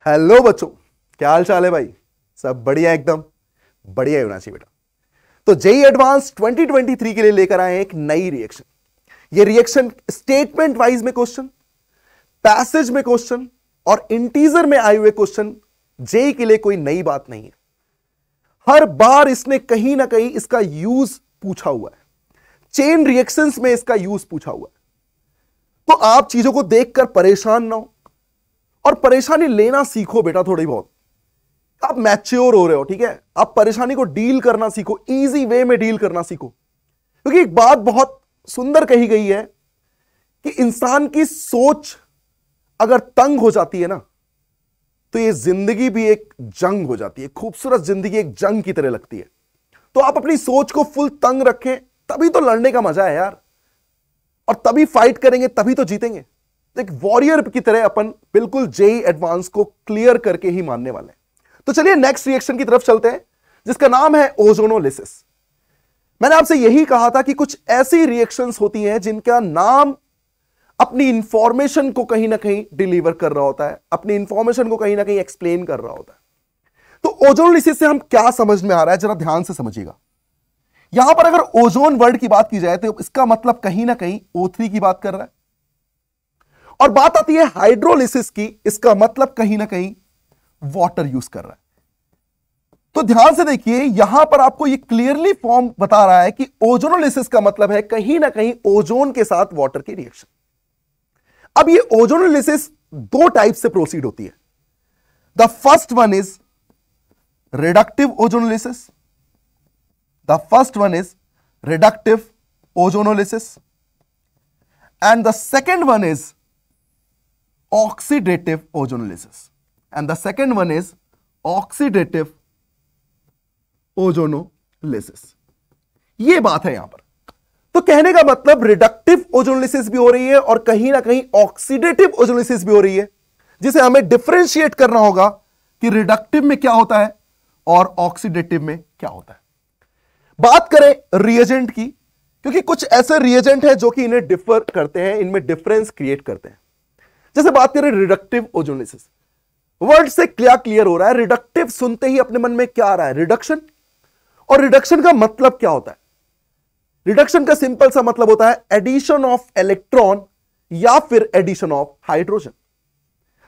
Hello बच्चों, क्या हाल चाल है भाई? सब बढ़िया, एकदम बढ़िया ही होना चाहिए बेटा। तो जेईई एडवांस 2023 के लिए लेकर आए हैं एक नई रिएक्शन। ये रिएक्शन स्टेटमेंट वाइज में क्वेश्चन, पैसेज में क्वेश्चन और इंटीजर में आए हुए क्वेश्चन जेईई के लिए कोई नई बात नहीं है। हर बार इसने कहीं ना कहीं इसका यूज पूछा हुआ है, चेन रिएक्शंस में इसका यूज पूछा हुआ है। तो आप चीजों को देखकर परेशान ना हो और परेशानी लेना सीखो बेटा। थोड़ी बहुत आप मैच्योर हो रहे हो, ठीक है? आप परेशानी को डील करना सीखो, इजी वे में डील करना सीखो। क्योंकि एक बात बहुत सुंदर कही गई है कि इंसान की सोच अगर तंग हो जाती है ना, तो ये जिंदगी भी एक जंग हो जाती है। खूबसूरत जिंदगी एक जंग की तरह लगती है। तो आप अपनी सोच को फुल तंग रखें, तभी तो लड़ने का मजा है यार। और तभी फाइट करेंगे, तभी तो जीतेंगे। एक वॉरियर की तरह अपन बिल्कुल जेईई एडवांस को क्लियर करके ही मानने वाले हैं। तो चलिए नेक्स्ट रिएक्शन की तरफ चलते हैं, जिसका नाम है ओजोनोलिसिस। मैंने आपसे यही कहा था कि कुछ ऐसी रिएक्शंस होती हैं जिनका नाम अपनी इंफॉर्मेशन को कहीं ना कहीं डिलीवर कर रहा होता है, अपनी इंफॉर्मेशन को कहीं ना कहीं एक्सप्लेन कर रहा होता है। तो ओजोनोलिसिस से हम क्या समझ में आ रहा है, जरा ध्यान से समझिएगा। यहां पर अगर ओजोन वर्ड की बात की जाए तो इसका मतलब कहीं ना कहीं O3 की बात कर रहा है। और बात आती है हाइड्रोलिसिस की, इसका मतलब कहीं ना कहीं वाटर यूज कर रहा है। तो ध्यान से देखिए, यहां पर आपको ये क्लियरली फॉर्म बता रहा है कि ओजोनोलिसिस का मतलब है कहीं ना कहीं ओजोन के साथ वाटर की रिएक्शन। अब ये ओजोनोलिसिस दो टाइप से प्रोसीड होती है। The first one is reductive ozonolysis. The first one is reductive ozonolysis and the second one is oxidative ozonolysis, and the second one is oxidative ozonolysis। ये बात है यहां पर। तो कहने का मतलब रिडक्टिव ओजोनोलिसिस भी हो रही है और कहीं ना कहीं ऑक्सीडेटिव ओजोनोलिसिस भी हो रही है, जिसे हमें डिफरेंशिएट करना होगा कि रिडक्टिव में क्या होता है और ऑक्सीडेटिव में क्या होता है। बात करें रिएजेंट की, क्योंकि कुछ ऐसे रिएजेंट हैं जो कि इन्हें डिफर करते हैं, इनमें डिफरेंस क्रिएट करते हैं। जैसे बात करें रिडक्टिव ओजोनोलिसिस, वर्ड से क्या क्लियर हो रहा है? रिडक्टिव सुनते ही अपने मन में क्या आ रहा है? रिडक्शन। और रिडक्शन का मतलब क्या होता है? रिडक्शन का सिंपल सा मतलब होता है एडिशन ऑफ इलेक्ट्रॉन या फिर एडिशन ऑफ हाइड्रोजन।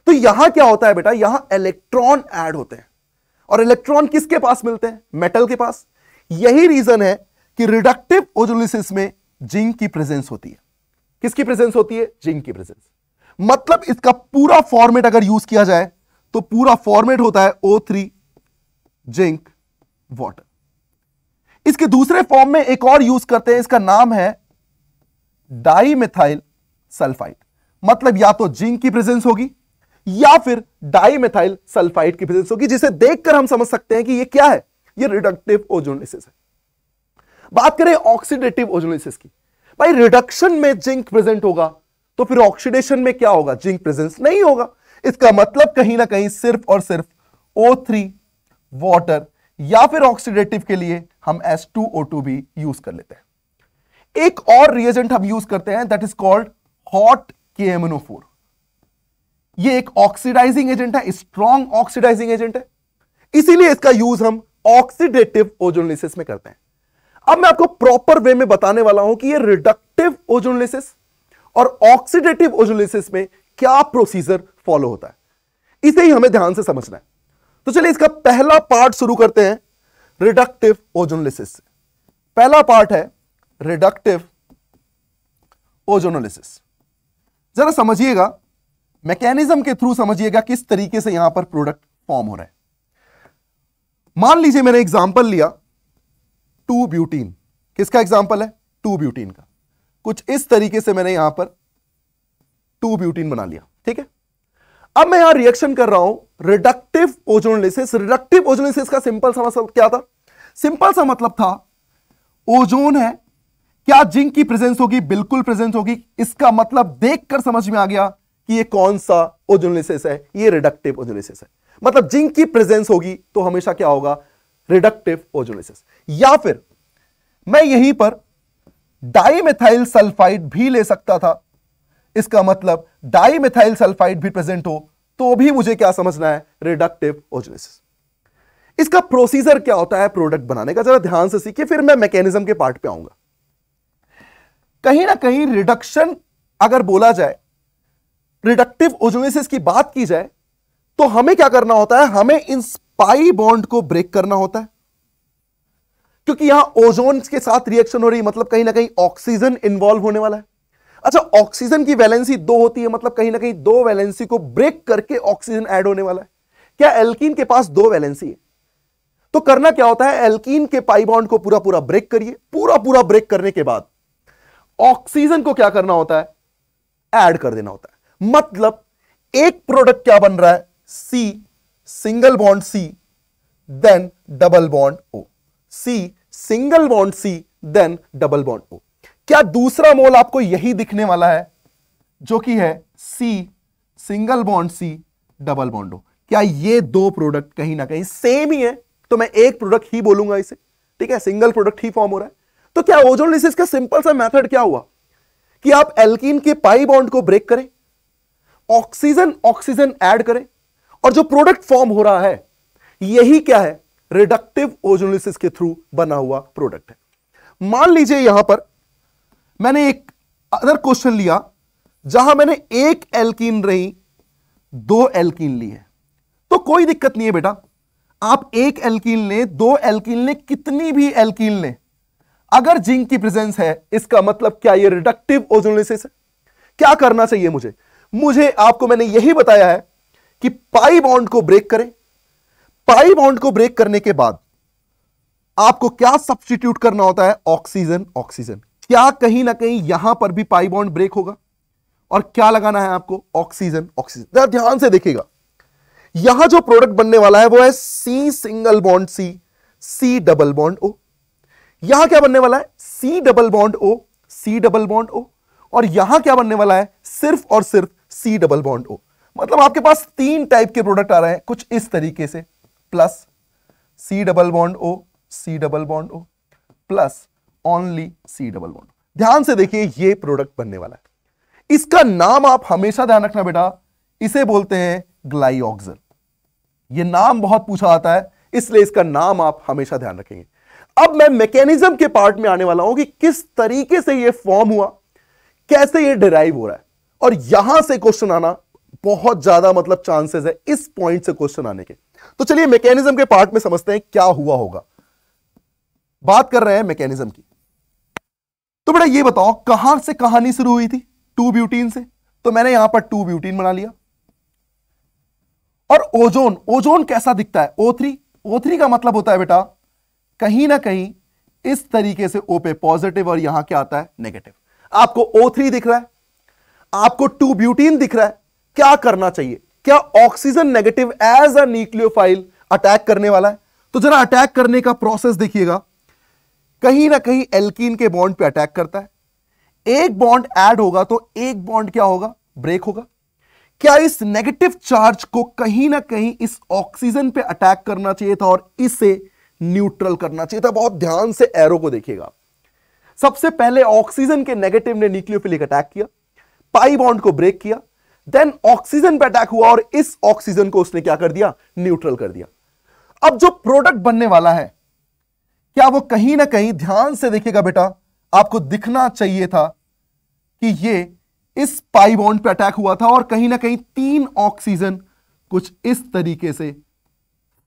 तो यहां क्या होता है बेटा? यहां इलेक्ट्रॉन ऐड होते हैं और इलेक्ट्रॉन किसके पास मिलते हैं? मेटल के पास। यही रीजन है कि रिडक्टिव ओजोनोलिसिस में जिंक की प्रेजेंस होती है। किसकी प्रेजेंस होती है? जिंक की प्रेजेंस। मतलब इसका पूरा फॉर्मेट अगर यूज किया जाए तो पूरा फॉर्मेट होता है O3 जिंक वाटर। इसके दूसरे फॉर्म में एक और यूज करते हैं, इसका नाम है डाईमेथाइल सल्फाइड। मतलब या तो जिंक की प्रेजेंस होगी या फिर डाईमेथाइल सल्फाइड की प्रेजेंस होगी, जिसे देखकर हम समझ सकते हैं कि यह क्या है? यह रिडक्टिव ओजोनोलिसिस है। बात करें ऑक्सीडेटिव ओजोनोलिसिस की, भाई रिडक्शन में जिंक प्रेजेंट होगा तो फिर ऑक्सीडेशन में क्या होगा? जिंक प्रेजेंस नहीं होगा। इसका मतलब कहीं ना कहीं सिर्फ और सिर्फ O3 वाटर या फिर ऑक्सीडेटिव के लिए हम H2O2 भी यूज कर लेते हैं। एक और रिएजेंट हम यूज करते हैं, that is called hot KMnO4। ये एक ऑक्सीडाइजिंग एजेंट है, स्ट्रॉन्ग ऑक्सीडाइजिंग एजेंट है, इसीलिए इसका यूज हम ऑक्सीडेटिव ओजोनोलिसिस में करते हैं। अब मैं आपको प्रॉपर वे में बताने वाला हूं कि ये रिडक्टिव ओजोनोलिसिस और ऑक्सीडेटिव ओजोनोलिसिस में क्या प्रोसीजर फॉलो होता है, इसे ही हमें ध्यान से समझना है। तो चलिए इसका पहला पार्ट शुरू करते हैं रिडक्टिव ओजोनोलिसिस से। पहला पार्ट है रिडक्टिव ओजोनोलिसिस। जरा समझिएगा, मैकेनिज्म के थ्रू समझिएगा किस तरीके से यहां पर प्रोडक्ट फॉर्म हो रहा है। मान लीजिए मैंने एग्जांपल लिया 2-ब्यूटीन। किसका एग्जांपल है? 2-ब्यूटीन का। कुछ इस तरीके से मैंने यहां पर 2-ब्यूटीन बना लिया, ठीक है। अब मैं यहां रिएक्शन कर रहा हूं रिडक्टिव ओजोनोलिसिस। रिडक्टिव ओजोनोलिसिस का सिंपल सा मतलब क्या था? सिंपल सा मतलब था ओजोन है, क्या जिंक की प्रेजेंस होगी? बिल्कुल प्रेजेंस होगी। इसका मतलब देखकर समझ में आ गया कि ये कौन सा ओजोनोलिसिस है, ये रिडक्टिव ओजोनोलिसिस है। मतलब जिंक की प्रेजेंस होगी तो हमेशा क्या होगा? Reductive ozonolysis. या फिर मैं यहीं पर डाईमेथाइल सल्फाइड भी ले सकता था। इसका मतलब डाईमेथाइल सल्फाइड भी प्रेजेंट हो तो भी मुझे क्या समझना है, रिडक्टिव ओजोलिसिस। इसका प्रोसीजर क्या होता है प्रोडक्ट बनाने का, जरा ध्यान से सीखिए, फिर मैं मैकेनिज्म के पार्ट पे आऊंगा। कहीं ना कहीं रिडक्शन अगर बोला जाए, रिडक्टिव ओजोलिसिस की बात की जाए, तो हमें क्या करना होता है, हमें इन पाई बॉन्ड को ब्रेक करना होता है, क्योंकि यहां ओजोन के साथ रिएक्शन हो रही है, मतलब कहीं ना कहीं ऑक्सीजन इंवॉल्व होने वाला है। अच्छा, ऑक्सीजन की वैलेंसी 2 होती है, मतलब कहीं ना कहीं 2 वैलेंसी को ब्रेक करके ऑक्सीजन ऐड होने वाला है। क्या एल्कीन के पास 2 वैलेंसी है? तो करना क्या होता है, एल्कीन के पाई बॉन्ड को पूरा पूरा ब्रेक करिए, पूरा पूरा ब्रेक करने के बाद ऑक्सीजन को क्या करना होता है, ऐड कर देना होता है। मतलब एक प्रोडक्ट क्या बन रहा है, C single bond C then double bond O, C single bond C then double bond O. क्या दूसरा मोल आपको यही दिखने वाला है जो कि है C single bond C double bond O? क्या ये 2 प्रोडक्ट कहीं ना कहीं सेम ही है? तो मैं एक प्रोडक्ट ही बोलूंगा इसे, ठीक है, सिंगल प्रोडक्ट ही फॉर्म हो रहा है। तो क्या ओजोलिसिस का सिंपल सा मेथड क्या हुआ कि आप एल्कीन के पाई बॉन्ड को ब्रेक करें, ऑक्सीजन ऑक्सीजन ऐड करें, और जो प्रोडक्ट फॉर्म हो रहा है यही क्या है, रिडक्टिव ओजोलिसिस के थ्रू बना हुआ प्रोडक्ट है। मान लीजिए यहां पर मैंने एक अदर क्वेश्चन लिया जहां मैंने एक एल्कीन रही 2 एल्कीन ली है, तो कोई दिक्कत नहीं है बेटा, आप एक एल्कीन ले 2 एल्कीन ले, कितनी भी एल्कीन ले, अगर जिंक की प्रेजेंस है इसका मतलब क्या ये रिडक्टिव ओजोलिसिस है। क्या करना चाहिए मुझे आपको मैंने यही बताया है कि पाई बॉन्ड को ब्रेक करें, पाई बॉन्ड को ब्रेक करने के बाद आपको क्या सब्स्टिट्यूट करना होता है, ऑक्सीजन ऑक्सीजन। क्या कहीं ना कहीं यहां पर भी पाई बॉन्ड ब्रेक होगा, और क्या लगाना है आपको, ऑक्सीजन ऑक्सीजन। ध्यान से देखिएगा, यहां जो प्रोडक्ट बनने वाला है वो है C single bond C, C double bond O. यहां क्या बनने वाला है, C double bond O, C double bond O, और यहां क्या बनने वाला है, सिर्फ और सिर्फ सी डबल बॉन्ड ओ। मतलब आपके पास 3 टाइप के प्रोडक्ट आ रहे हैं कुछ इस तरीके से, plus C double bond O, C double bond O, plus only C double bond. ध्यान से देखिए, ये प्रोडक्ट बनने वाला है। इसका नाम आप हमेशा ध्यान रखना बेटा, इसे बोलते हैं ग्लाइऑक्सिल। ये नाम बहुत पूछा आता है, इसलिए इसका नाम आप हमेशा ध्यान रखेंगे। अब मैं मैकेनिज्म के पार्ट में आने वाला हूं कि किस तरीके से ये फॉर्म हुआ, कैसे ये डिराइव हो रहा है, और यहां से क्वेश्चन आना बहुत ज्यादा मतलब चांसेस है इस पॉइंट से क्वेश्चन आने के। तो चलिए मैकेनिज्म के पार्ट में समझते हैं क्या हुआ होगा। बात कर रहे हैं मैकेनिज्म की, तो बेटा ये बताओ कहां से कहानी शुरू हुई थी, 2 ब्यूटीन से, तो मैंने यहां पर 2 ब्यूटीन बना लिया। और ओजोन, ओजोन कैसा दिखता है, O3, O3 का मतलब होता है बेटा कहीं ना कहीं इस तरीके से O पे पॉजिटिव, और यहां क्या आता है, नेगेटिव। आपको O3 दिख रहा है, आपको 2 ब्यूटीन दिख रहा है, क्या करना चाहिए, क्या oxygen negative as a nucleophile attack करने वाला है? तो जरा अटैक करने का प्रोसेस देखिएगा, कहीं ना कहीं एल्कीन के बॉन्ड पे अटैक करता है, एक बॉन्ड ऐड होगा तो एक बॉन्ड क्या होगा, ब्रेक होगा। क्या इस नेगेटिव चार्ज को कहीं ना कहीं इस ऑक्सीजन पे अटैक करना चाहिए था और इसे न्यूट्रल करना चाहिए था? बहुत ध्यान से एरो को देखिएगा। सबसे पहले ऑक्सीजन के नेगेटिव ने न्यूक्लियोफिलिक अटैक किया, पाई बॉन्ड को ब्रेक किया, देन ऑक्सीजन पे अटैक हुआ और इस ऑक्सीजन को उसने क्या कर दिया, न्यूट्रल कर दिया। अब जो प्रोडक्ट बनने वाला है क्या वो कहीं ना कहीं, ध्यान से देखिएगा बेटा, आपको दिखना चाहिए था कि ये इस पाई बॉन्ड पे अटैक हुआ था और कहीं ना कहीं 3 ऑक्सीजन कुछ इस तरीके से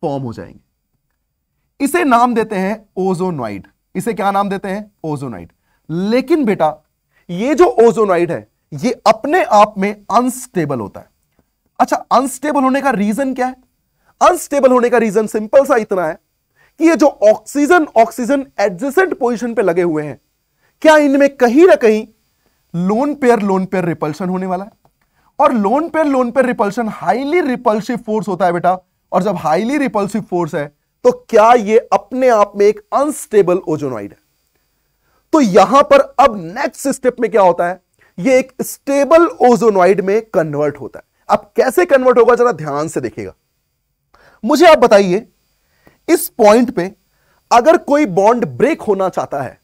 फॉर्म हो जाएंगे। इसे नाम देते हैं ओजोनॉइड। इसे क्या नाम देते हैं, ओजोनॉइड। लेकिन बेटा ये जो ओजोनॉइड है ये अपने आप में अनस्टेबल होता है। अच्छा, अनस्टेबल होने का रीजन क्या है? अनस्टेबल होने का रीजन सिंपल सा इतना है कि ये जो ऑक्सीजन ऑक्सीजन एडजेसेंट पोजीशन पे लगे हुए हैं, क्या इनमें कहीं ना कहीं लोन पेयर रिपल्शन होने वाला है? और loan pair repulsion highly repulsive force होता है बेटा, और जब हाईली रिपल्सिव फोर्स है तो क्या ये अपने आप में एक अनस्टेबल ओजोनॉइड है? तो यहां पर अब नेक्स्ट स्टेप में क्या होता है, ये एक स्टेबल ओजोनॉइड में कन्वर्ट होता है। अब कैसे कन्वर्ट होगा जरा ध्यान से देखिएगा। मुझे आप बताइए, इस पॉइंट पे अगर कोई बॉन्ड ब्रेक होना चाहता है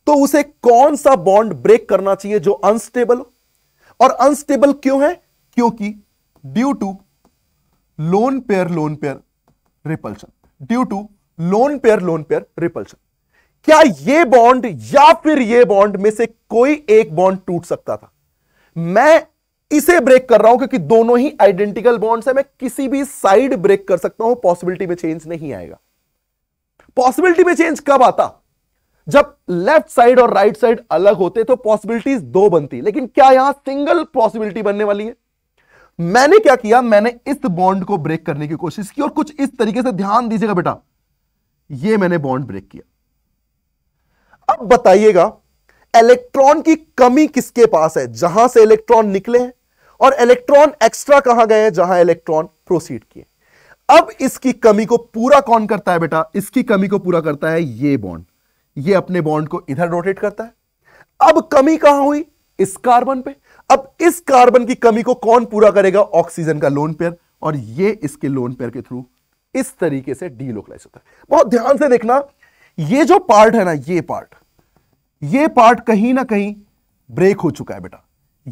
तो उसे कौन सा बॉन्ड ब्रेक करना चाहिए जो अनस्टेबल हो? और अनस्टेबल क्यों है? क्योंकि due to lone pair repulsion, due to lone pair repulsion. क्या ये बॉन्ड या फिर ये बॉन्ड में से कोई एक बॉन्ड टूट सकता था? मैं इसे ब्रेक कर रहा हूं क्योंकि दोनों ही आइडेंटिकल बॉन्ड्स है, मैं किसी भी साइड ब्रेक कर सकता हूं, पॉसिबिलिटी में चेंज नहीं आएगा। पॉसिबिलिटी में चेंज कब आता? जब लेफ्ट साइड और राइट साइड अलग होते तो पॉसिबिलिटीज दो बनती, लेकिन क्या यहां सिंगल पॉसिबिलिटी बनने वाली है? मैंने क्या किया, मैंने इस बॉन्ड को ब्रेक करने की कोशिश की और कुछ इस तरीके से, ध्यान दीजिएगा बेटा, ये मैंने बॉन्ड ब्रेक किया। अब बताइएगा इलेक्ट्रॉन की कमी किसके पास है? जहां से इलेक्ट्रॉन निकले हैं, और इलेक्ट्रॉन एक्स्ट्रा कहां गए हैं? जहां इलेक्ट्रॉन प्रोसीड किए। अब इसकी कमी को पूरा कौन करता है बेटा? इसकी कमी को पूरा करता है ये बॉन्ड। ये अपने बॉन्ड को इधर रोटेट करता है। अब कमी कहां हुई? इस कार्बन पे। अब इस कार्बन की कमी को कौन पूरा करेगा? ऑक्सीजन का लोन पेयर, और ये इसके लोन पेयर के थ्रू इस तरीके से डीलोकलाइज होता है। बहुत ध्यान से देखना, ये जो पार्ट है ना, ये पार्ट कहीं ना कहीं ब्रेक हो चुका है बेटा।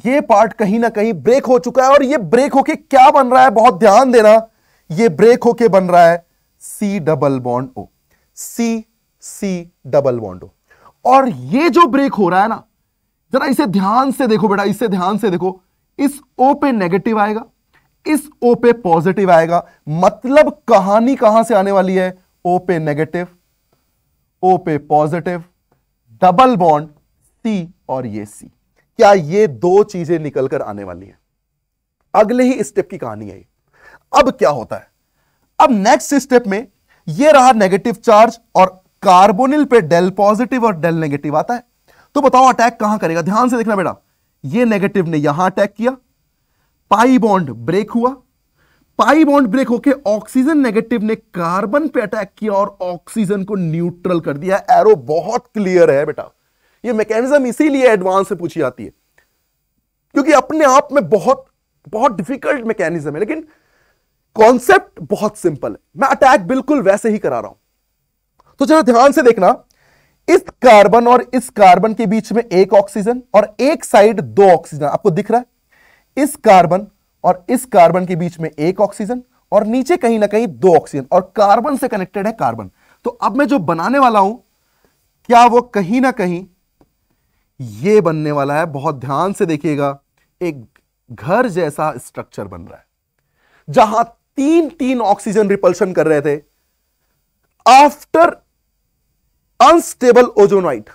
ये पार्ट कहीं ना कहीं ब्रेक हो चुका है, और ये ब्रेक होके क्या बन रहा है? बहुत ध्यान देना, ये ब्रेक होके बन रहा है C double bond O, C double bond O। और ये जो ब्रेक हो रहा है ना, जरा इसे ध्यान से देखो बेटा, इसे ध्यान से देखो। इस O पे नेगेटिव आएगा, इस O पे पॉजिटिव आएगा, मतलब कहानी कहां से आने वाली है? O पे नेगेटिव, O पे पॉजिटिव, डबल बॉन्ड C और ये C। क्या ये दो चीजें निकलकर आने वाली हैं? अगले ही स्टेप की कहानी है ये। अब क्या होता है? अब नेक्स्ट स्टेप में ये रहा नेगेटिव चार्ज, और कार्बोनिल पे डेल पॉजिटिव और डेल नेगेटिव आता है। तो बताओ अटैक कहां करेगा? ध्यान से देखना बेटा, ये नेगेटिव ने यहां अटैक किया, पाई बॉन्ड ब्रेक हुआ, पाई बॉन्ड ब्रेक होके ऑक्सीजन नेगेटिव ने कार्बन पे अटैक किया और ऑक्सीजन को न्यूट्रल कर दिया। एरो बहुत क्लियर है बेटा। ये मैकेनिज्म इसीलिए एडवांस से पूछी जाती है, क्योंकि अपने आप में बहुत बहुत डिफिकल्ट मैकेनिज्म है, लेकिन कॉन्सेप्ट बहुत सिंपल है। मैं अटैक बिल्कुल वैसे ही करा रहा हूं। तो चलो ध्यान से देखना, इस कार्बन और इस कार्बन के बीच में एक ऑक्सीजन और एक साइड दो ऑक्सीजन आपको दिख रहा है। इस कार्बन और इस कार्बन के बीच में एक ऑक्सीजन और नीचे कहीं ना कहीं दो ऑक्सीजन, और कार्बन से कनेक्टेड है कार्बन। तो अब मैं जो बनाने वाला हूं, क्या वो कहीं ना कहीं ये बनने वाला है? बहुत ध्यान से देखिएगा, एक घर जैसा स्ट्रक्चर बन रहा है, जहां तीन तीन ऑक्सीजन रिपल्शन कर रहे थे आफ्टर अनस्टेबल ओजोनाइट।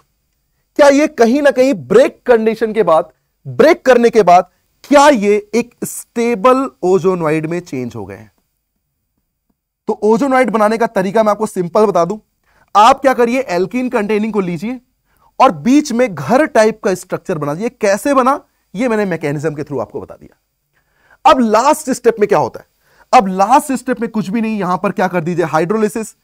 क्या ये कहीं ना कहीं ब्रेक कंडीशन के बाद, ब्रेक करने के बाद, क्या ये एक स्टेबल ओजोनाइड में चेंज हो गए हैं? तो ओजोनाइड बनाने का तरीका मैं आपको सिंपल बता दूं। आप क्या करिए, एल्कीन कंटेनिंग को लीजिए और बीच में घर टाइप का स्ट्रक्चर बना दीजिए। कैसे बना, ये मैंने मैकेनिज्म के थ्रू आपको बता दिया। अब लास्ट स्टेप में क्या होता है? अब लास्ट स्टेप में कुछ भी नहीं, यहां पर क्या कर दीजिए, हाइड्रोलिसिस।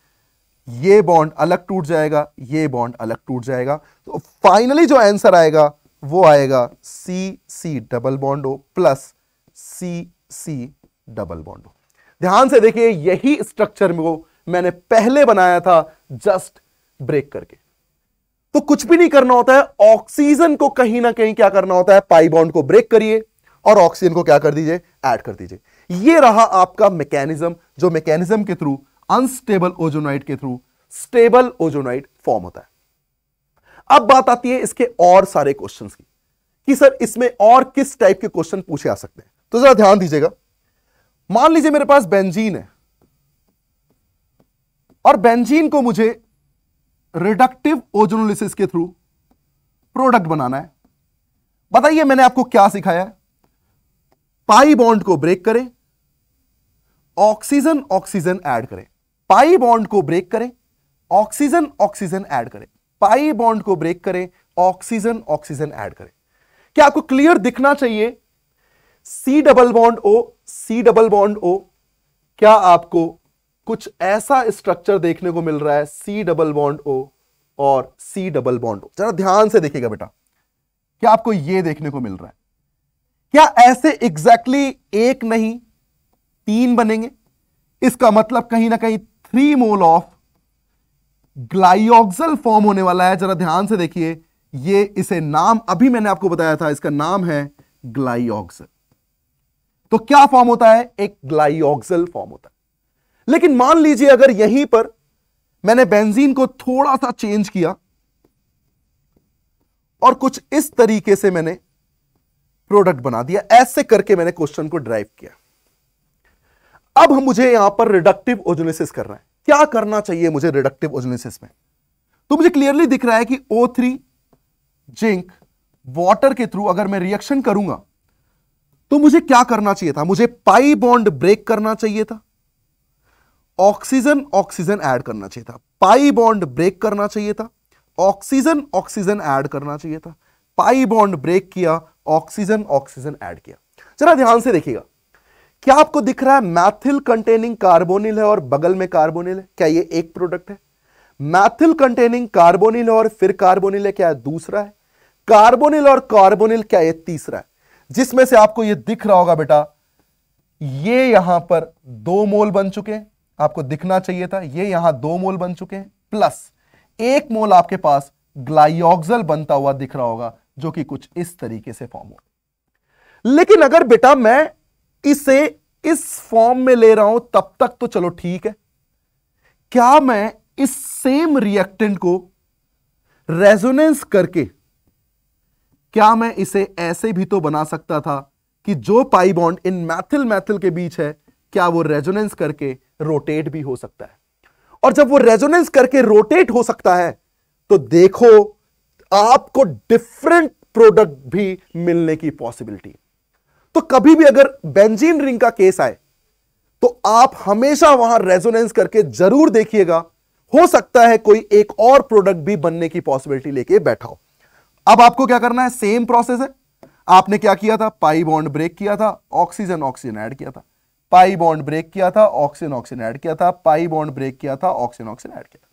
ये बॉन्ड अलग टूट जाएगा, ये बॉन्ड अलग टूट जाएगा। तो फाइनली जो आंसर आएगा वो आएगा C double bond O plus C double bond O। ध्यान से देखिए, यही स्ट्रक्चर में मैंने पहले बनाया था, जस्ट ब्रेक करके। तो कुछ भी नहीं करना होता है, ऑक्सीजन को कहीं ना कहीं क्या करना होता है, पाई बॉन्ड को ब्रेक करिए और ऑक्सीजन को क्या कर दीजिए, ऐड कर दीजिए। ये रहा आपका मैकेनिज्म, जो मैकेनिज्म के थ्रू अनस्टेबल ओजोनाइड के थ्रू स्टेबल ओजोनाइड फॉर्म होता है। अब बात आती है इसके और सारे क्वेश्चंस की, कि सर इसमें और किस टाइप के क्वेश्चन पूछे आ सकते हैं। तो जरा ध्यान दीजिएगा, मान लीजिए मेरे पास बेंजीन है और बेंजीन को मुझे रिडक्टिव ओजोनोलिसिस के थ्रू प्रोडक्ट बनाना है। बताइए मैंने आपको क्या सिखाया? पाई बॉन्ड को ब्रेक करें, ऑक्सीजन ऑक्सीजन ऐड करें, पाई बॉन्ड को ब्रेक करें, ऑक्सीजन ऑक्सीजन ऐड करें, पाई बॉन्ड को ब्रेक करें, ऑक्सीजन ऑक्सीजन ऐड करें। क्या आपको क्लियर दिखना चाहिए? C double bond O, C double bond O, क्या आपको कुछ ऐसा स्ट्रक्चर देखने को मिल रहा है? C डबल बॉन्ड O और C डबल बॉन्ड O। जरा ध्यान से देखिएगा बेटा, क्या आपको यह देखने को मिल रहा है? क्या ऐसे एग्जैक्टली एक नहीं तीन बनेंगे? इसका मतलब कहीं ना कहीं 3 मोल ऑफ ग्लाइऑक्सल फॉर्म होने वाला है। जरा ध्यान से देखिए, ये इसे नाम अभी मैंने आपको बताया था, इसका नाम है ग्लाइऑक्सल। तो क्या फॉर्म होता है? एक ग्लाइऑक्सल फॉर्म होता है। लेकिन मान लीजिए अगर यहीं पर मैंने बेंजीन को थोड़ा सा चेंज किया और कुछ इस तरीके से मैंने प्रोडक्ट बना दिया, ऐसे करके मैंने क्वेश्चन को ड्राइव किया। अब मुझे यहां पर रिडक्टिव ओजोलिसिस करना है। क्या करना चाहिए मुझे रिडक्टिव ओजोलिसिस में? तो मुझे क्लियरली दिख रहा है कि O3 जिंक वाटर के थ्रू अगर मैं रिएक्शन करूंगा तो मुझे क्या करना चाहिए था? मुझे पाई बॉन्ड ब्रेक करना चाहिए था, ऑक्सीजन ऑक्सीजन ऐड करना चाहिए था। पाई बॉन्ड ब्रेक करना चाहिए था, ऑक्सीजन ऑक्सीजन ऐड करना चाहिए था। पाई बॉन्ड ब्रेक किया, ऑक्सीजन ऑक्सीजन ऐड किया। जरा ध्यान से देखिएगा, क्या आपको दिख रहा है मैथिल कंटेनिंग कार्बोनिल है और बगल में कार्बोनिल है? क्या ये एक प्रोडक्ट है? मैथिल कंटेनिंग कार्बोनिल और फिर कार्बोनिल है, क्या है दूसरा है? कार्बोनिल और कार्बोनिल, क्या ये तीसरा है? जिसमें से आपको ये दिख रहा होगा बेटा, ये यहां पर 2 मोल बन चुके हैं, आपको दिखना चाहिए था। ये यहां 2 मोल बन चुके हैं, प्लस 1 मोल आपके पास ग्लाइऑक्सल बनता हुआ दिख रहा होगा, जो कि कुछ इस तरीके से फॉर्म हो। लेकिन अगर बेटा मैं इसे इस फॉर्म में ले रहा हूं, तब तक तो चलो ठीक है। क्या मैं इस सेम रिएक्टेंट को रेजोनेंस करके, क्या मैं इसे ऐसे भी तो बना सकता था कि जो pi bond in Maithil Maithil के बीच है, क्या वो रेजोनेंस करके रोटेट भी हो सकता है? और जब वो रेजोनेंस करके रोटेट हो सकता है, तो देखो आपको डिफरेंट प्रोडक्ट भी मिलने की पॉसिबिलिटी। तो कभी भी अगर बेंजीन रिंग का केस आए, तो आप हमेशा वहां रेजोनेंस करके जरूर देखिएगा, हो सकता है कोई एक और प्रोडक्ट भी बनने की पॉसिबिलिटी लेके बैठा हो। अब आपको क्या करना है? सेम प्रोसेस है। आपने क्या किया था? पाई बॉन्ड ब्रेक किया था, ऑक्सीजन ऑक्सीजन ऐड किया था। पाई बॉन्ड ब्रेक किया था, ऑक्सीजन ऑक्सीजन ऐड किया था। पाई बॉन्ड ब्रेक किया था, ऑक्सीजन ऑक्सीजन ऐड किया था।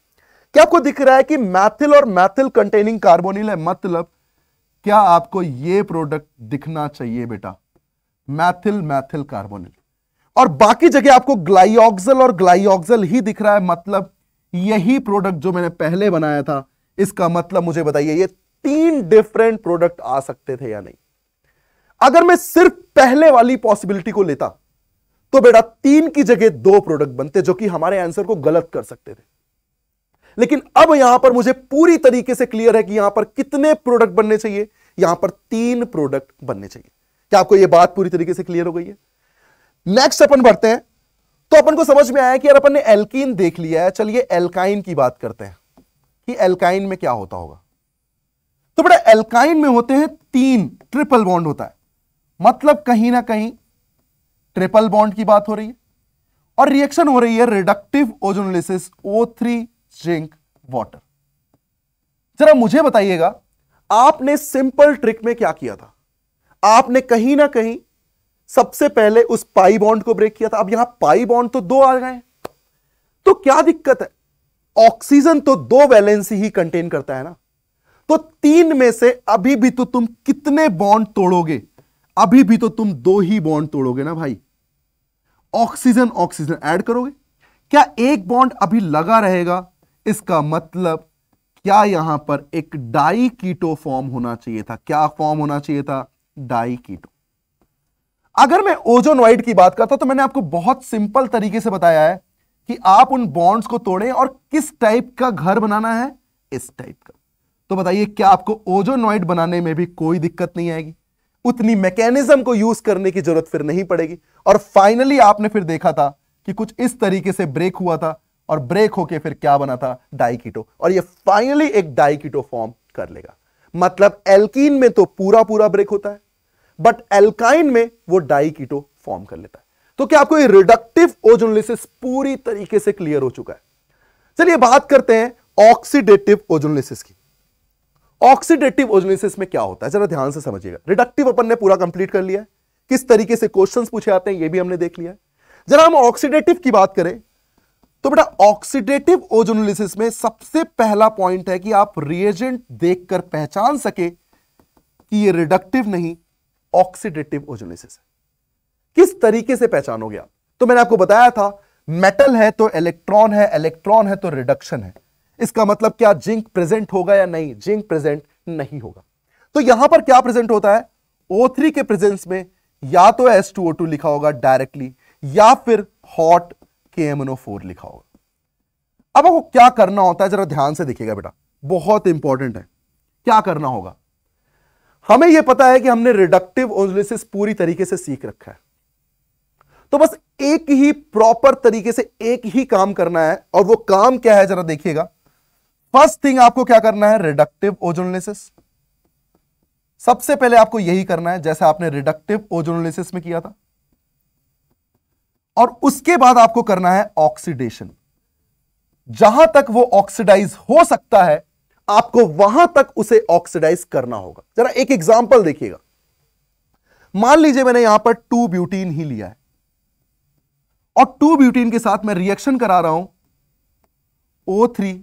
क्या आपको दिख रहा है कि मैथिल और मैथिल कंटेनिंग कार्बोनिल है? मतलब क्या आपको यह प्रोडक्ट दिखना चाहिए बेटा? मैथिल मैथिल कार्बोनिल। और बाकी जगह आपको ग्लाइऑक्सल और ग्लाइऑक्सल ही दिख रहा है, मतलब यही प्रोडक्ट जो मैंने पहले बनाया था। इसका मतलब मुझे बताइए, ये 3 डिफरेंट प्रोडक्ट आ सकते थे या नहीं? अगर मैं सिर्फ पहले वाली पॉसिबिलिटी को लेता, तो बेटा 3 की जगह 2 प्रोडक्ट बनते, जो कि हमारे आंसर को गलत कर सकते थे। लेकिन अब यहां पर मुझे पूरी तरीके से क्लियर है कि यहां पर कितने प्रोडक्ट बनने चाहिए? यहां पर 3 प्रोडक्ट बनने चाहिए। क्या आपको यह बात पूरी तरीके से क्लियर हो गई है? नेक्स्ट अपन बढ़ते हैं। तो अपन को समझ में आया कि यार अपन ने एल्कीन देख लिया है, चलिए एल्काइन की बात करते हैं कि एल्काइन में क्या होता होगा। तो बेटा एल्काइन में होते हैं 3 ट्रिपल बॉन्ड होता है, मतलब कहीं ना कहीं ट्रिपल बॉन्ड की बात हो रही है और रिएक्शन हो रही है reductive ozonolysis O3 zinc water. जरा मुझे बताइएगा, आपने सिंपल ट्रिक में क्या किया था? आपने कहीं ना कहीं सबसे पहले उस पाई बॉन्ड को ब्रेक किया था। अब यहां पाई बॉन्ड तो 2 आ गए, तो क्या दिक्कत है? ऑक्सीजन तो 2 वैलेंसी ही कंटेन करता है ना, तो 3 में से अभी भी तो तुम कितने बॉन्ड तोड़ोगे? अभी भी तो तुम 2 ही बॉन्ड तोड़ोगे ना भाई। ऑक्सीजन ऑक्सीजन ऐड करोगे, क्या एक बॉन्ड अभी लगा रहेगा? इसका मतलब क्या यहां पर एक डाई कीटो फॉर्म होना चाहिए था? क्या फॉर्म होना चाहिए था? डाई कीटो। अगर मैं ओजोनॉइड की बात करता तो मैंने आपको बहुत सिंपल तरीके से बताया है कि आप उन बॉन्ड्स को तोड़ें और किस टाइप का घर बनाना है, इस टाइप का। तो बताइए, क्या आपको ओजोनॉइड बनाने में भी कोई दिक्कत नहीं आएगी? उतनी मैकेनिज्म को यूज करने की जरूरत फिर नहीं पड़ेगी। और फाइनली आपने फिर देखा था कि कुछ इस तरीके से ब्रेक हुआ था और ब्रेक होके फिर क्या बना था? डाइकीटो। और ये फाइनली एक डाइकीटो फॉर्म कर लेगा। मतलब एल्कीन में तो पूरा पूरा ब्रेक होता है, बट एल्काइन में वो डाइकीटो फॉर्म कर लेता है। तो क्या आपको ये रिडक्टिव ओजोनोलिसिस पूरी तरीके से क्लियर हो चुका है? चलिए बात करते हैं ऑक्सीडेटिव ओजोनोलिसिस की। ऑक्सीडेटिव ओजोनोलिसिस में क्या होता है, जरा ध्यान से समझिएगा। रिडक्टिव अपन ने पूरा कंप्लीट कर लिया है, किस तरीके से क्वेश्चंस पूछे आते हैं ये भी हमने देख लिया है। जरा हम ऑक्सीडेटिव की बात करें तो बेटा ऑक्सीडेटिव ओजोनोलिसिस में सबसे पहला पॉइंट है कि आप रिएजेंट देखकर पहचान सके कि ये रिडक्टिव नहीं ऑक्सीडेटिव ओजोनोलिसिस है। किस तरीके से पहचानोगे आप? तो मैंने आपको बताया था, मेटल है तो इलेक्ट्रॉन है, इलेक्ट्रॉन है तो रिडक्शन है। इसका मतलब क्या जिंक प्रेजेंट होगा या नहीं? जिंक प्रेजेंट नहीं होगा। तो यहां पर क्या प्रेजेंट होता है? O3 के प्रेजेंस में या तो H2O2 लिखा होगा डायरेक्टली या फिर हॉट KMNO4 लिखा होगा। अब आपको क्या करना होता है, जरा ध्यान से देखिएगा बेटा, बहुत इंपॉर्टेंट है। क्या करना होगा, हमें यह पता है कि हमने रिडक्टिव ओजोलिसिस पूरी तरीके से सीख रखा है, तो बस एक ही प्रॉपर तरीके से एक ही काम करना है, और वो काम क्या है जरा देखिएगा। फर्स्ट थिंग आपको क्या करना है, रिडक्टिव ओजोलिसिस। सबसे पहले आपको यही करना है जैसे आपने रिडक्टिव ओजोलिसिस में किया था, और उसके बाद आपको करना है ऑक्सीडेशन। जहां तक वो ऑक्सीडाइज हो सकता है आपको वहां तक उसे ऑक्सीडाइज करना होगा। जरा एक एग्जांपल देखिएगा, मान लीजिए मैंने यहां पर 2 ब्यूटीन ही लिया है, और 2 ब्यूटीन के साथ मैं रिएक्शन करा रहा हूं O3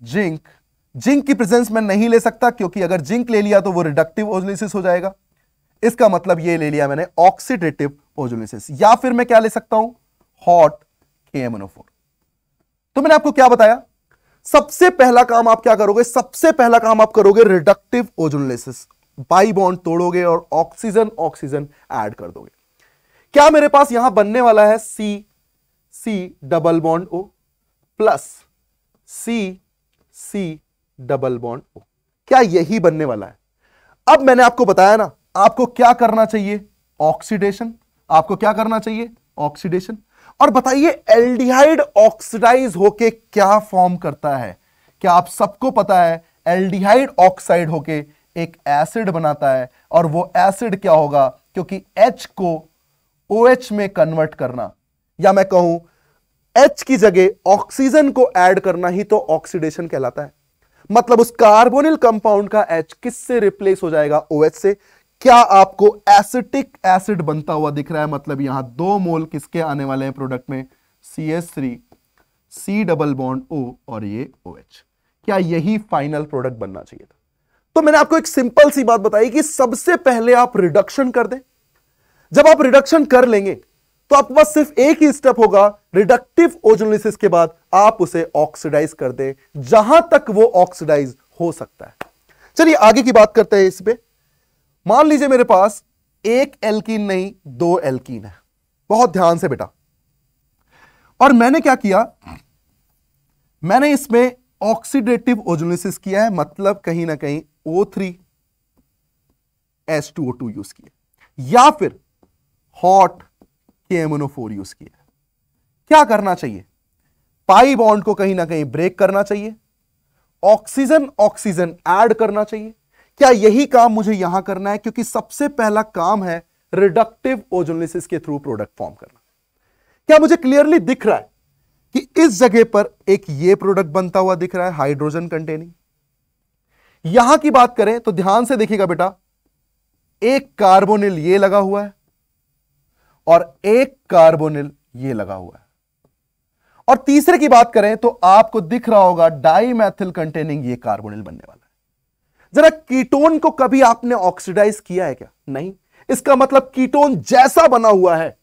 जिंक। जिंक की प्रेजेंस में नहीं ले सकता, क्योंकि अगर जिंक ले लिया तो वो रिडक्टिव ओजोलिसिस हो जाएगा। इसका मतलब ये ले लिया मैंने ऑक्सीडेटिव ओजोलिसिस। या फिर मैं क्या ले सकता हूं, हॉट KMNO4। तो मैंने आपको क्या बताया, सबसे पहला काम आप क्या करोगे, सबसे पहला काम आप करोगे रिडक्टिव ओजोलिसिस। बाई बॉन्ड तोड़ोगे और ऑक्सीजन ऑक्सीजन ऐड कर दोगे। क्या मेरे पास यहां बनने वाला है C double bond O plus C double bond O। क्या यही बनने वाला है? अब मैंने आपको बताया ना, आपको क्या करना चाहिए, ऑक्सीडेशन। आपको क्या करना चाहिए, ऑक्सीडेशन। और बताइए एल्डिहाइड ऑक्सीडाइज होके क्या फॉर्म करता है? क्या आप सबको पता है एल्डिहाइड ऑक्साइड होके एक एसिड बनाता है, और वो एसिड क्या होगा, क्योंकि H को OH में कन्वर्ट करना, या मैं कहूं H की जगह ऑक्सीजन को ऐड करना ही तो ऑक्सीडेशन कहलाता है। मतलब उस कार्बोनिल कंपाउंड का H किससे रिप्लेस हो जाएगा, OH से। क्या आपको एसिटिक एसिड बनता हुआ दिख रहा है? मतलब यहां 2 मोल किसके आने वाले हैं प्रोडक्ट में, CH3 C double bond O और ये OH। क्या यही फाइनल प्रोडक्ट बनना चाहिए था? तो मैंने आपको एक सिंपल सी बात बताई कि सबसे पहले आप रिडक्शन कर दें। जब आप रिडक्शन कर लेंगे तो आपके पास सिर्फ एक ही स्टेप होगा, रिडक्टिव ओजोलिसिस के बाद आप उसे ऑक्सीडाइज कर दें जहां तक वो ऑक्सीडाइज हो सकता है। चलिए आगे की बात करते हैं इस पे। मान लीजिए मेरे पास एक एल्कीन नहीं 2 एल्कीन है, बहुत ध्यान से बेटा। और मैंने क्या किया, मैंने इसमें ऑक्सीडेटिव ओजोलिसिस किया है, मतलब कहीं ना कहीं O3 H2O2 यूज किया, या फिर हॉट KMNO4 यूज किया। क्या करना चाहिए, पाई बॉन्ड को कहीं ना कहीं ब्रेक करना चाहिए, ऑक्सीजन ऑक्सीजन ऐड करना चाहिए। क्या यही काम मुझे यहां करना है? क्योंकि सबसे पहला काम है रिडक्टिव ओजोलिसिस के थ्रू प्रोडक्ट फॉर्म करना। क्या मुझे क्लियरली दिख रहा है कि इस जगह पर एक ये प्रोडक्ट बनता हुआ दिख रहा है, हाइड्रोजन कंटेनिंग। यहां की बात करें तो ध्यान से देखिएगा बेटा, एक कार्बोनिल ये लगा हुआ है और एक कार्बोनिल ये लगा हुआ है। और तीसरे की बात करें तो आपको दिख रहा होगा डाइमेथिल कंटेनिंग ये कार्बोनिल बनने वाला है। जरा कीटोन को कभी आपने ऑक्सीडाइज किया है क्या? नहीं। इसका मतलब कीटोन जैसा बना हुआ है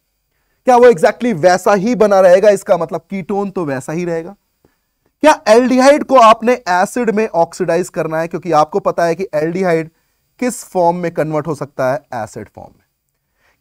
क्या वो एग्जैक्टली वैसा ही बना रहेगा? इसका मतलब कीटोन तो वैसा ही रहेगा। क्या एल्डिहाइड को आपने एसिड में ऑक्सीडाइज करना है? क्योंकि आपको पता है कि एल्डिहाइड किस फॉर्म में कन्वर्ट हो सकता है, एसिड फॉर्म में।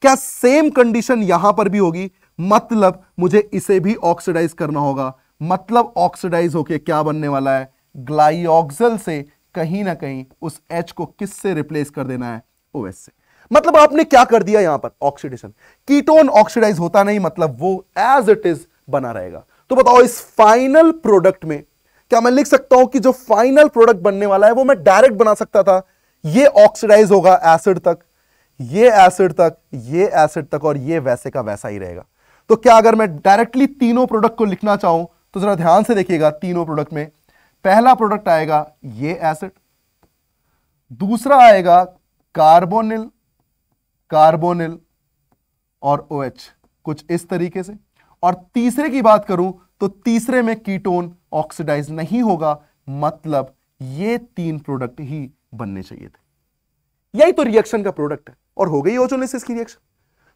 क्या सेम कंडीशन यहां पर भी होगी? मतलब मुझे इसे भी ऑक्सीडाइज करना होगा, मतलब ऑक्सीडाइज होके क्या बनने वाला है, ग्लाइऑक्सिल से कहीं ना कहीं उस H को किससे रिप्लेस कर देना है, OH से। मतलब आपने क्या कर दिया यहां पर, ऑक्सीडेशन। कीटोन ऑक्सीडाइज होता नहीं, मतलब वो एज इट इज बना रहेगा। तो बताओ इस फाइनल प्रोडक्ट में क्या मैं लिख सकता हूं कि जो फाइनल प्रोडक्ट बनने वाला है वो मैं डायरेक्ट बना सकता था, ये ऑक्सीडाइज होगा एसिड तक, ये एसिड तक, ये एसिड तक, और ये वैसे का वैसा ही रहेगा। तो क्या अगर मैं डायरेक्टली तीनों प्रोडक्ट को लिखना चाहूं तो जरा ध्यान से देखिएगा, तीनों प्रोडक्ट में पहला प्रोडक्ट आएगा ये एसिड, दूसरा आएगा कार्बोनिल, कार्बोनिल और OH कुछ इस तरीके से, और तीसरे की बात करूं तो तीसरे में कीटोन ऑक्सीडाइज नहीं होगा, मतलब ये 3 प्रोडक्ट ही बनने चाहिए थे। यही तो रिएक्शन का प्रोडक्ट है, और हो गई ओजोलिसिस की रिएक्शन।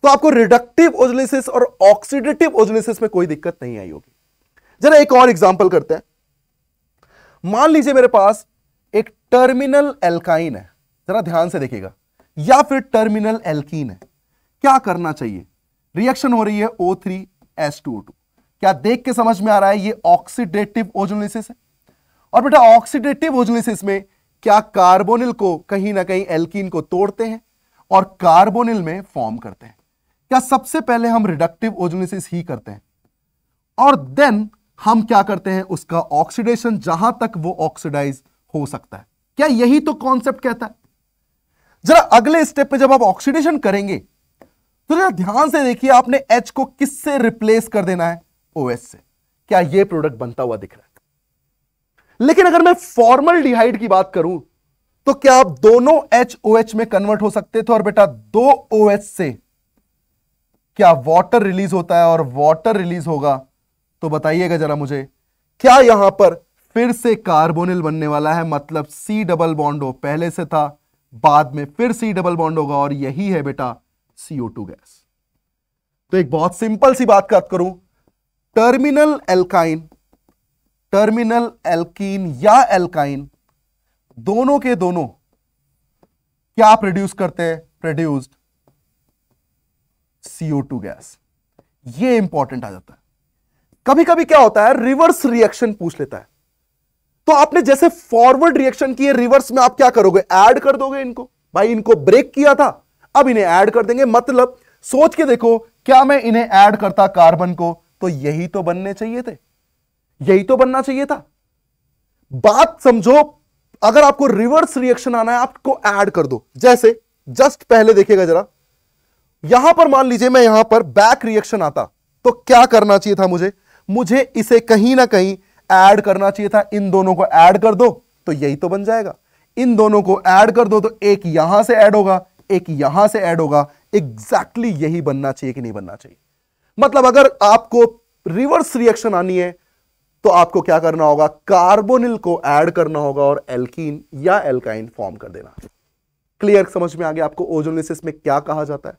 तो आपको रिडक्टिव ओजोलिसिस और ऑक्सीडेटिव ओजोलिसिस में कोई दिक्कत नहीं आई होगी। जरा एक और एग्जांपल करते हैं। मान लीजिए मेरे पास एक टर्मिनल एल्काइन है, जरा ध्यान से देखिएगा, या फिर टर्मिनल एल्कीन है। क्या करना चाहिए? रिएक्शन हो रही है O3H2O2। क्या देख के समझ में आ रहा है ये ऑक्सीडेटिव ओजोलिसिस है? और बेटा ऑक्सीडेटिव ओजोलिसिस में क्या कार्बोनिल को कहीं ना कहीं एल्कीन को तोड़ते हैं और कार्बोनिल में फॉर्म करते हैं? क्या सबसे पहले हम रिडक्टिव ओजोलिसिस ही करते हैं और देन हम क्या करते हैं उसका ऑक्सीडेशन, जहां तक वो ऑक्सीडाइज हो सकता है? क्या यही तो कॉन्सेप्ट कहता है? जरा अगले स्टेप पे जब आप ऑक्सीडेशन करेंगे तो जरा ध्यान से देखिए, आपने H को किससे रिप्लेस कर देना है? OH से। क्या यह प्रोडक्ट बनता हुआ दिख रहा है? लेकिन अगर मैं फॉर्मल्डिहाइड की बात करूं तो क्या आप दोनों HOH में कन्वर्ट हो सकते थे? और बेटा दो OH से क्या वाटर रिलीज होता है? और वाटर रिलीज होगा तो बताइएगा जरा मुझे, क्या यहां पर फिर से कार्बोनिल बनने वाला है? मतलब C डबल बॉन्ड हो, पहले से था, बाद में फिर C डबल बॉन्ड होगा और यही है बेटा CO2 गैस। तो एक बहुत सिंपल सी बात करूं, टर्मिनल एल्कीन या एल्काइन दोनों के दोनों क्या प्रोड्यूस करते हैं? Produced CO2 gas. ये इंपॉर्टेंट आ जाता है। कभी कभी क्या होता है, रिवर्स रिएक्शन पूछ लेता है, तो आपने जैसे फॉरवर्ड रिएक्शन की, रिवर्स में आप क्या करोगे? ऐड कर दोगे इनको। भाई इनको ब्रेक किया था, अब इन्हें ऐड कर देंगे। मतलब सोच के देखो, क्या मैं इन्हें ऐड करता कार्बन को तो यही तो बनने चाहिए थे, यही तो बनना चाहिए था। बात समझो, अगर आपको रिवर्स रिएक्शन आना है आपको ऐड कर दो। जैसे जस्ट पहले देखिएगा जरा, यहां पर मान लीजिए मैं यहां पर बैक रिएक्शन आता तो क्या करना चाहिए था? मुझे इसे कहीं ना कहीं ऐड करना चाहिए था। इन दोनों को ऐड कर दो तो यही तो बन जाएगा। इन दोनों को ऐड कर दो तो एक यहां से ऐड होगा, एक यहां से ऐड होगा। एग्जैक्टली यही बनना चाहिए कि नहीं बनना चाहिए? मतलब अगर आपको रिवर्स रिएक्शन आनी है तो आपको क्या करना होगा? कार्बोनिल को ऐड करना होगा और एल्कीन या एल्काइन फॉर्म कर देना। क्लियर? समझ में आ गया आपको ओजोलिसिस में क्या कहा जाता है?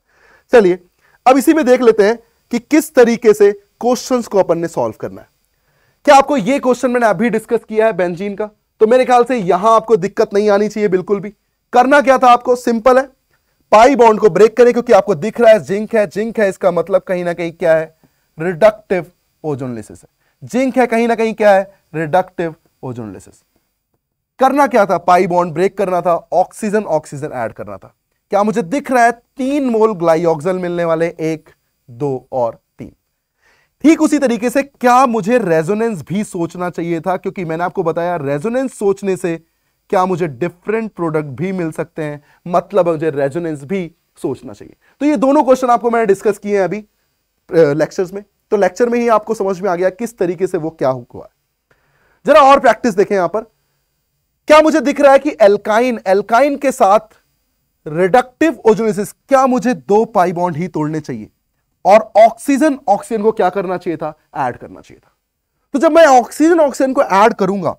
चलिए अब इसी में देख लेते हैं कि किस तरीके से क्वेश्चंस को अपन ने सॉल्व करना है। क्या आपको यह क्वेश्चन मैंने अभी डिस्कस किया है बेंजीन का, तो मेरे ख्याल से यहां आपको दिक्कत नहीं आनी चाहिए बिल्कुल भी। करना क्या था आपको? सिंपल है, पाई बॉन्ड को ब्रेक करें, क्योंकि आपको दिख रहा है जिंक है, इसका मतलब कहीं ना कहीं क्या है? रिडक्टिव ओजोलिसिस है। जिंक है, कहीं ना कहीं क्या है? रिडक्टिव ओजोलिसिस। करना क्या था? पाई बॉन्ड ब्रेक करना था, ऑक्सीजन ऐड करना था। क्या मुझे दिख रहा है? 3 मोल ग्लाइऑक्सल मिलने वाले, 1 2 और 3। ठीक उसी तरीके से क्या मुझे रेजोनेंस भी सोचना चाहिए था? क्योंकि मैंने आपको बताया रेजोनेंस सोचने से क्या मुझे डिफरेंट प्रोडक्ट भी मिल सकते हैं, मतलब मुझे रेजोनेंस भी सोचना चाहिए। तो ये दोनों क्वेश्चन आपको मैंने डिस्कस किए हैं अभी लेक्चर्स में, तो लेक्चर में ही आपको समझ में आ गया किस तरीके से वो क्या हुआ है। जरा और प्रैक्टिस देखें यहां पर। क्या मुझे दिख रहा है कि एल्काइन के साथ रिडक्टिव ओजोलिसिस, क्या मुझे 2 पाई बॉन्ड ही तोड़ने चाहिए और ऑक्सीजन को क्या करना चाहिए था? ऐड करना चाहिए था। तो जब मैं ऑक्सीजन को ऐड करूंगा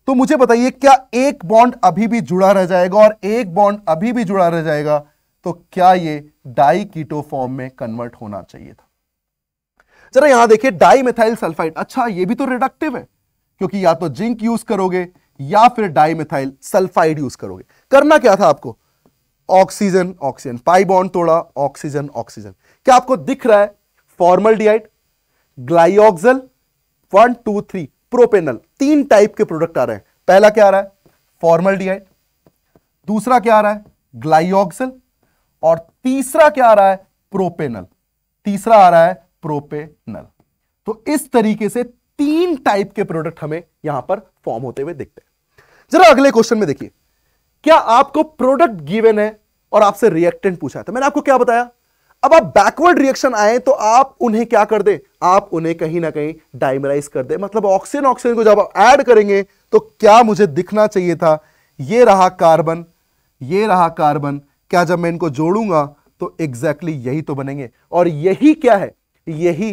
तो मुझे बताइए, क्या एक बॉन्ड अभी भी जुड़ा रह जाएगा और एक बॉन्ड अभी भी जुड़ा रह जाएगा, तो क्या ये डाई कीटो फॉर्म में कन्वर्ट होना चाहिए था? जरा यहां देखिए, डाई मिथाइल सल्फाइड, अच्छा ये भी तो रिडक्टिव है, क्योंकि या तो जिंक यूज करोगे या फिर डाई मिथाइल सल्फाइड यूज करोगे। करना क्या था आपको? ऑक्सीजन, पाई बॉन्ड तोड़ा, ऑक्सीजन। क्या आपको दिख रहा है? फॉर्मल्डिहाइड, ग्लाइऑक्सल, 1 2 3, प्रोपेनल, 3 टाइप के प्रोडक्ट आ रहे हैं। पहला क्या आ रहा है? फॉर्मल्डिहाइड, दूसरा क्या आ रहा है? ग्लाइऑक्सल, और तीसरा क्या आ रहा है? प्रोपेनल, तीसरा आ रहा है प्रोपेनल। तो इस तरीके से 3 टाइप के प्रोडक्ट हमें यहां पर फॉर्म होते हुए दिखते हैं। जरा अगले क्वेश्चन में देखिए, क्या आपको प्रोडक्ट गिवन है और आपसे रिएक्टेंट पूछा था? मैंने आपको क्या बताया? अब आप बैकवर्ड रिएक्शन आए तो आप उन्हें क्या कर दे? आप उन्हें कहीं ना कहीं डाइमराइज कर दे। मतलब ऑक्सीजन को जब आप ऐड करेंगे तो क्या मुझे दिखना चाहिए था? ये रहा कार्बन, ये रहा कार्बन। क्या जब मैं इनको जोड़ूंगा तो एग्जैक्टली यही तो बनेंगे, और यही क्या है? यही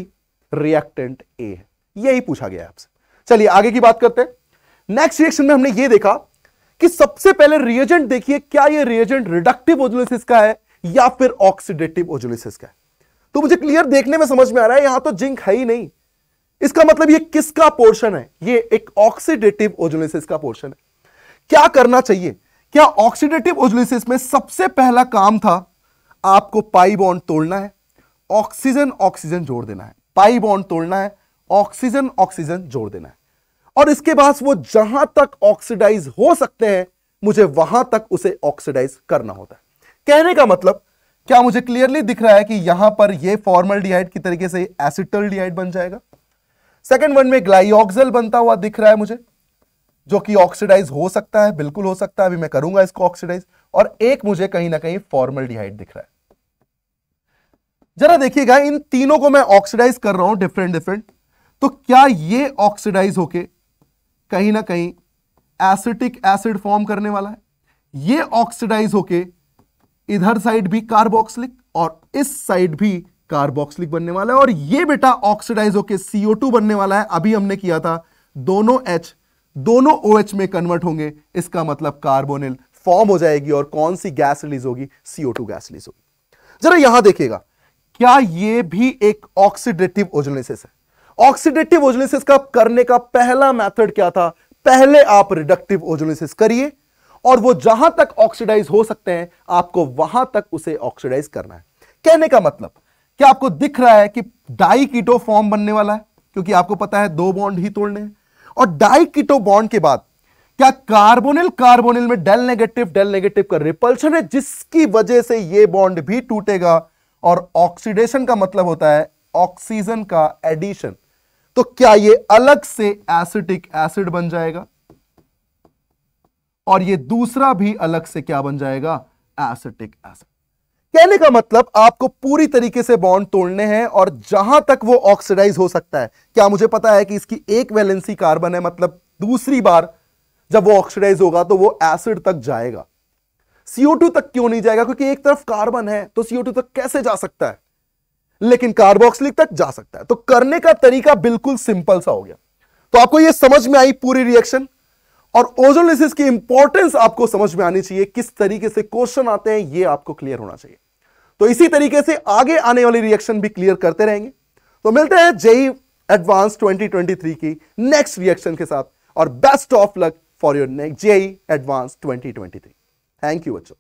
रिएक्टेंट ए है। यही पूछा गया आपसे। चलिए आगे की बात करते हैं। नेक्स्ट रिएक्शन में हमने ये देखा कि सबसे पहले रिएजेंट देखिए, क्या ये रिएजेंट रिडक्टिव ओजोलिसिस का है या फिर ऑक्सीडेटिव ओजोलिसिस का है? तो मुझे क्लियर देखने में समझ में आ रहा है यहां तो जिंक है ही नहीं। इसका मतलब ये किसका पोर्शन है? ये एक ऑक्सीडेटिव ओजोलिसिस का पोर्शन है। क्या करना चाहिए? क्या ऑक्सीडेटिव ओजोलिसिस में सबसे पहला काम था आपको पाई बॉन्ड तोड़ना है, ऑक्सीजन ऑक्सीजन जोड़ देना है, पाई बॉन्ड तोड़ना है, ऑक्सीजन ऑक्सीजन जोड़ देना है, और इसके बाद वो जहां तक ऑक्सीडाइज हो सकते हैं मुझे वहां तक उसे ऑक्सीडाइज करना होता है। कहने का मतलब क्या मुझे क्लियरली दिख रहा है कि यहां पर ये फॉर्मल्डिहाइड की तरीके से एसिटल्डिहाइड बन जाएगा। सेकंड वन में ग्लाइऑक्सल बनता हुआ दिख रहा है मुझे, जो कि ऑक्सीडाइज हो सकता है, बिल्कुल हो सकता है, अभी मैं करूंगा इसको ऑक्सीडाइज। और एक मुझे कहीं ना कहीं फॉर्मल्डिहाइड दिख रहा है। जरा देखिएगा, इन तीनों को मैं ऑक्सीडाइज कर रहा हूं डिफरेंट डिफरेंट, तो क्या ये ऑक्सीडाइज होके कहीं ना कहीं एसिटिक एसिड फॉर्म करने वाला है, ये ऑक्सीडाइज होके इधर साइड भी कार्बोक्सिलिक और इस साइड भी कार्बोक्सिलिक बनने वाला है, और ये बेटा ऑक्सीडाइज होके CO2 बनने वाला है। अभी हमने किया था दोनों H दोनों OH में कन्वर्ट होंगे, इसका मतलब कार्बोनिल फॉर्म हो जाएगी, और कौन सी गैस रिलीज होगी, CO2 गैस रिलीज होगी। जरा यहां देखिएगा, क्या ये भी एक ऑक्सीडेटिव ओजोलिसिस है? ऑक्सीडेटिव ओजोलिसिस का करने का पहला मेथड क्या था? पहले आप रिडक्टिव ओजोलिसिस करिए, और वो जहां तक ऑक्सीडाइज हो सकते हैं आपको वहां तक उसे ऑक्सीडाइज करना है। कहने का मतलब क्या आपको दिख रहा है कि डाई कीटो फॉर्म बनने वाला है, क्योंकि आपको पता है दो बॉन्ड ही तोड़ने हैं। और डाई कीटो बॉन्ड के बाद क्या कार्बोनिल कार्बोनिल में डेल नेगेटिव का रिपल्शन है, जिसकी वजह से यह बॉन्ड भी टूटेगा, और ऑक्सीडेशन का मतलब होता है ऑक्सीजन का एडिशन। तो क्या यह अलग से एसिटिक एसिड बन जाएगा, और यह दूसरा भी अलग से क्या बन जाएगा, एसिटिक एसिड। कहने का मतलब आपको पूरी तरीके से बॉन्ड तोड़ने हैं, और जहां तक वो ऑक्सीडाइज हो सकता है। क्या मुझे पता है कि इसकी एक वैलेंसी कार्बन है, मतलब दूसरी बार जब वो ऑक्सीडाइज होगा तो वो एसिड तक जाएगा। CO2 तक क्यों नहीं जाएगा? क्योंकि एक तरफ कार्बन है, तो CO2 तक कैसे जा सकता है, लेकिन कार्बोक्सिलिक तक जा सकता है। तो करने का तरीका बिल्कुल सिंपल सा हो गया। तो आपको यह समझ में आई पूरी रिएक्शन, और ओजोलिसिस की इंपॉर्टेंस आपको समझ में आनी चाहिए, किस तरीके से क्वेश्चन आते हैं यह आपको क्लियर होना चाहिए। तो इसी तरीके से आगे आने वाली रिएक्शन भी क्लियर करते रहेंगे। तो मिलते हैं जेईई एडवांस 2023 की नेक्स्ट रिएक्शन के साथ, और best of luck for your next JEE advance 2023। Thank you बच्चों।